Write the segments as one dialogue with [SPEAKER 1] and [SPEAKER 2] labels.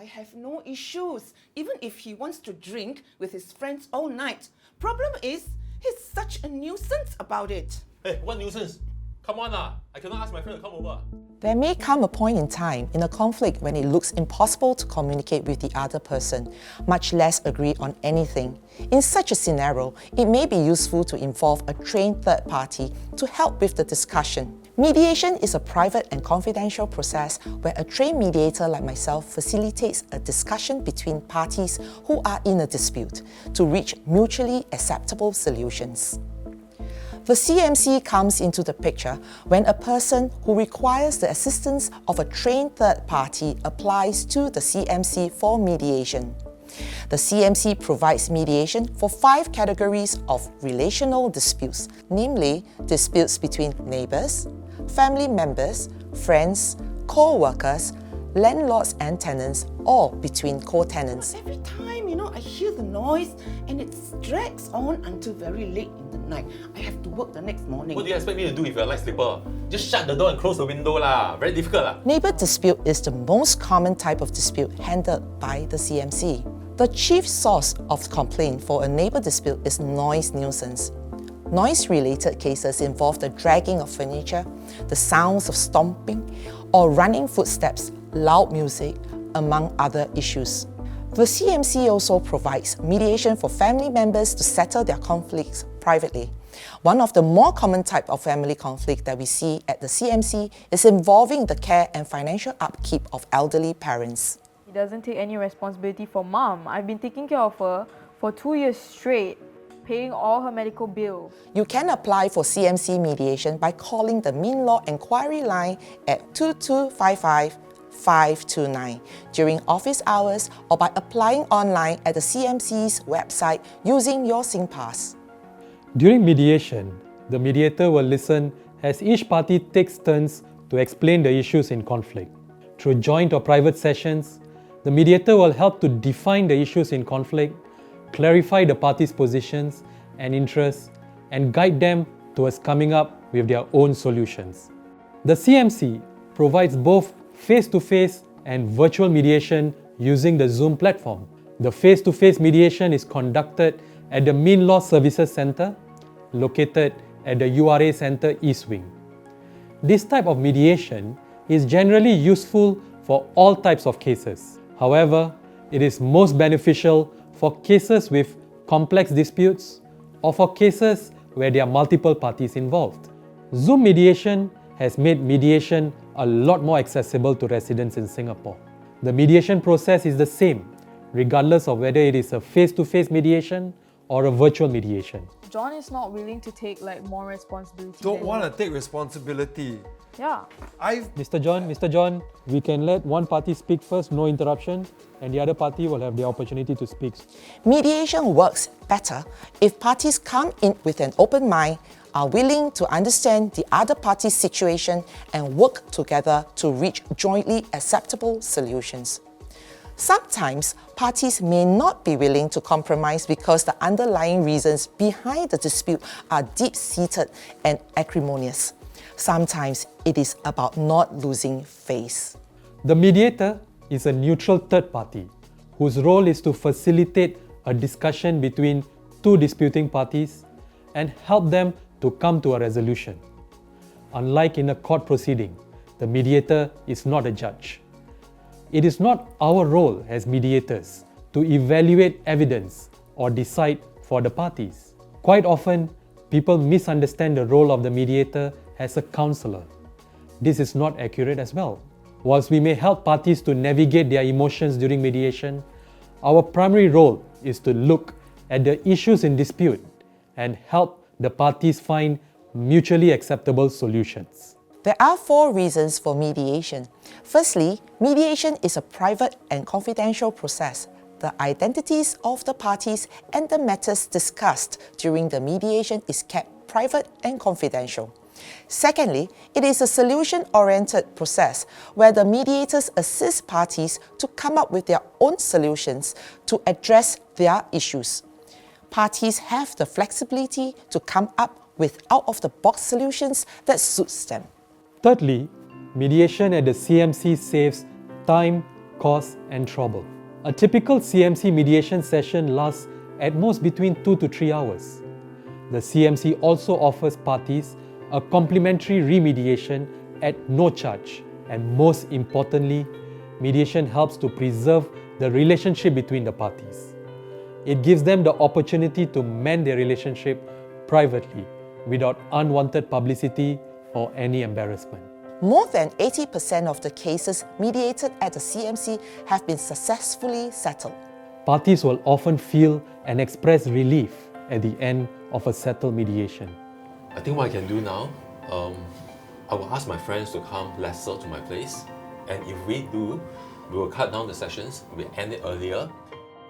[SPEAKER 1] have no issues, even if he wants to drink with his friends all night. Problem is, he's such a nuisance about it.
[SPEAKER 2] Hey, what nuisance? Come on I cannot ask my friend to come over.
[SPEAKER 3] There may come a point in time in a conflict when it looks impossible to communicate with the other person, much less agree on anything. In such a scenario, it may be useful to involve a trained third party to help with the discussion. Mediation is a private and confidential process where a trained mediator like myself facilitates a discussion between parties who are in a dispute to reach mutually acceptable solutions. The CMC comes into the picture when a person who requires the assistance of a trained third party applies to the CMC for mediation. The CMC provides mediation for 5 categories of relational disputes, namely disputes between neighbours, family members, friends, co-workers, landlords and tenants, or between co-tenants.
[SPEAKER 1] Every time, I hear the noise and it drags on until very late in the night. I have to work the next morning.
[SPEAKER 2] What do you expect me to do if you're a light sleeper? Just shut the door and close the window lah. Very difficult lah.
[SPEAKER 3] Neighbour dispute is the most common type of dispute handled by the CMC. The chief source of complaint for a neighbour dispute is noise nuisance. Noise-related cases involve the dragging of furniture, the sounds of stomping, or running footsteps, loud music, among other issues. The CMC also provides mediation for family members to settle their conflicts privately. One of the more common type of family conflict that we see at the CMC is involving the care and financial upkeep of elderly parents.
[SPEAKER 4] He doesn't take any responsibility for Mom. I've been taking care of her for 2 years straight, paying all her medical bills.
[SPEAKER 3] You can apply for CMC mediation by calling the Min Law Enquiry line at 2255 529 during office hours or by applying online at the CMC's website using your SingPass.
[SPEAKER 5] During mediation, the mediator will listen as each party takes turns to explain the issues in conflict. Through joint or private sessions, the mediator will help to define the issues in conflict, clarify the parties' positions and interests, and guide them towards coming up with their own solutions. The CMC provides both face-to-face and virtual mediation using the Zoom platform. The face-to-face mediation is conducted at the Min Law Services Centre, located at the URA Centre East Wing. This type of mediation is generally useful for all types of cases. However, it is most beneficial for cases with complex disputes or for cases where there are multiple parties involved. Zoom mediation has made mediation a lot more accessible to residents in Singapore. The mediation process is the same, regardless of whether it is a face-to-face mediation or a virtual mediation.
[SPEAKER 4] John is not willing to take more responsibility.
[SPEAKER 6] Don't want to take responsibility.
[SPEAKER 4] Yeah.
[SPEAKER 5] Mr. John, we can let one party speak first, no interruption, and the other party will have the opportunity to speak.
[SPEAKER 3] Mediation works better if parties come in with an open mind, are willing to understand the other party's situation and work together to reach jointly acceptable solutions. Sometimes, parties may not be willing to compromise because the underlying reasons behind the dispute are deep-seated and acrimonious. Sometimes, it is about not losing face.
[SPEAKER 5] The mediator is a neutral third party whose role is to facilitate a discussion between two disputing parties and help them to come to a resolution. Unlike in a court proceeding, the mediator is not a judge. It is not our role as mediators to evaluate evidence or decide for the parties. Quite often, people misunderstand the role of the mediator as a counselor. This is not accurate as well. Whilst we may help parties to navigate their emotions during mediation, our primary role is to look at the issues in dispute and help the parties find mutually acceptable solutions.
[SPEAKER 3] There are 4 reasons for mediation. Firstly, mediation is a private and confidential process. The identities of the parties and the matters discussed during the mediation is kept private and confidential. Secondly, it is a solution-oriented process where the mediators assist parties to come up with their own solutions to address their issues. Parties have the flexibility to come up with out-of-the-box solutions that suits them.
[SPEAKER 5] Thirdly, mediation at the CMC saves time, cause and trouble. A typical CMC mediation session lasts at most between 2 to 3 hours. The CMC also offers parties a complimentary remediation at no charge, and most importantly, mediation helps to preserve the relationship between the parties. It gives them the opportunity to mend their relationship privately without unwanted publicity or any embarrassment.
[SPEAKER 3] More than 80% of the cases mediated at the CMC have been successfully settled.
[SPEAKER 5] Parties will often feel and express relief at the end of a settled mediation.
[SPEAKER 2] I think what I can do now, I will ask my friends to come lesser to my place, and if we do, we will cut down the sessions, we'll end it earlier.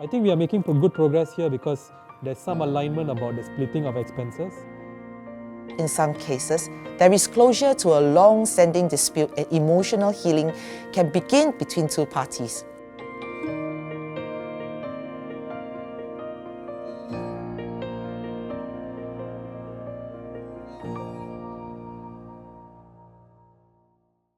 [SPEAKER 5] I think we are making good progress here because there's some alignment about the splitting of expenses.
[SPEAKER 3] In some cases, there is closure to a long-standing dispute and emotional healing can begin between two parties.